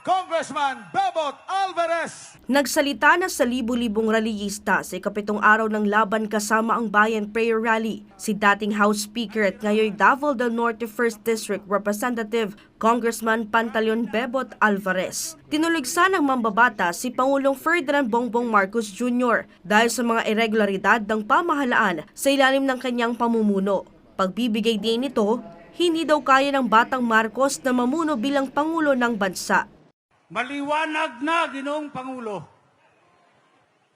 Congressman Bebot Alvarez. Nagsalita na sa libu-libong rallyista sa ikapitong araw ng Laban Kasama ang Bayan Prayer Rally si dating House Speaker at ngayon Davao del Norte 1st District Representative Congressman Pantaleon Bebot Alvarez. Tinuligsa ng mambabata si Pangulong Ferdinand Bongbong Marcos Jr. dahil sa mga irregularidad ng pamahalaan sa ilalim ng kanyang pamumuno. Pagbibigay din nito, hindi daw kaya ng Batang Marcos na mamuno bilang Pangulo ng bansa. Maliwanag na, Ginoong Pangulo,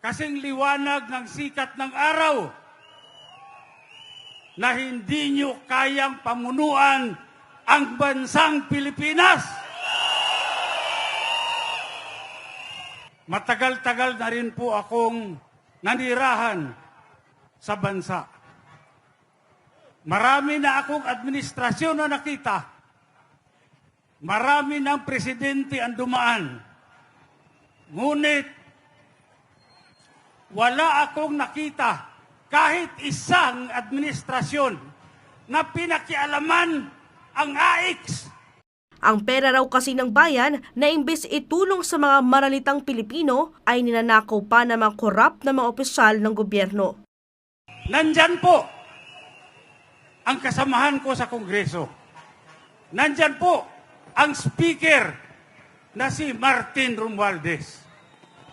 kasing liwanag ng sikat ng araw na hindi nyo kayang pamunuan ang bansang Pilipinas. Matagal-tagal na rin po akong nanirahan sa bansa. Marami na akong administrasyon na nakita. Marami ng presidente ang dumaan. Ngunit, wala akong nakita kahit isang administrasyon na pinakialaman ang AIX. Ang pera raw kasi ng bayan na imbes itulong sa mga maralitang Pilipino ay ninanakaw pa ng mga korap na mga opisyal ng gobyerno. Nandyan po ang kasamahan ko sa Kongreso. Nandyan po ang speaker na si Martin Romualdez.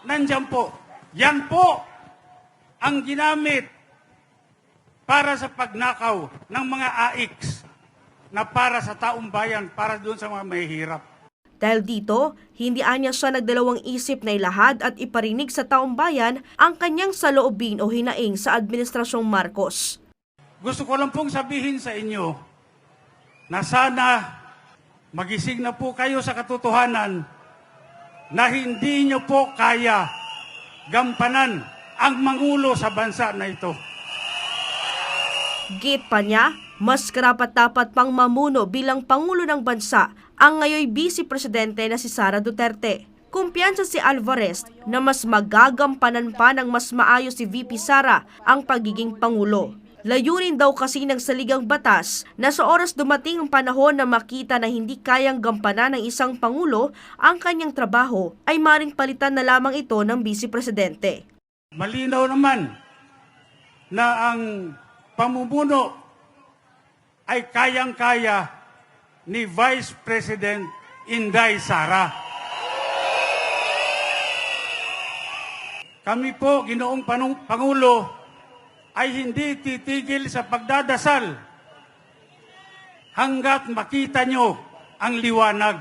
Nandyan po. Yan po ang ginamit para sa pagnakaw ng mga AIX na para sa taong bayan, para doon sa mga mahihirap. Dahil dito, hindi anya siya nagdalawang isip na ilahad at iparinig sa taong bayan ang kanyang saloobin o hinaing sa Administrasyong Marcos. Gusto ko lang pong sabihin sa inyo na sana magising na po kayo sa katotohanan na hindi nyo po kaya gampanan ang mangulo sa bansa na ito. Git pa niya, mas karapat-dapat pang mamuno bilang Pangulo ng bansa ang ngayoy Vice Presidente na si Sara Duterte. Kumpiyansa si Alvarez na mas magagampanan pa ng mas maayos si VP Sara ang pagiging Pangulo. Layunin daw kasi ng saligang batas na sa oras dumating ang panahon na makita na hindi kayang gampanan ng isang Pangulo ang kanyang trabaho ay maring palitan na lamang ito ng Vice Presidente. Malinaw naman na ang pamumuno ay kayang-kaya ni Vice President Inday Sara. Kami po, Ginoong Pangulo, ay hindi titigil sa pagdadasal hanggat makita nyo ang liwanag.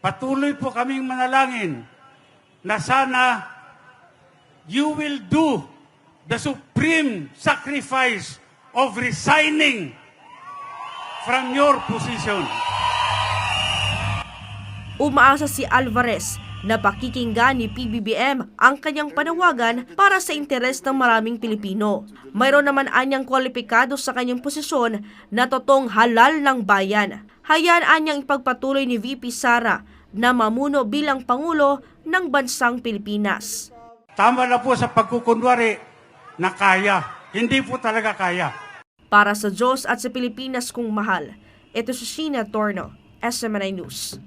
Patuloy po kaming manalangin na sana you will do the supreme sacrifice of resigning from your position. Umaasa si Alvarez na pakikinggan ni PBBM ang kanyang panawagan para sa interes ng maraming Pilipino. Mayroon naman anyang kwalipikado sa kanyang posisyon na totoong halal ng bayan. Hayaan anyang ipagpatuloy ni VP Sara na mamuno bilang Pangulo ng bansang Pilipinas. Tama na po sa pagkukunwari na kaya. Hindi po talaga kaya. Para sa Diyos at sa Pilipinas kong mahal, ito si Sheena Torno, SMNI News.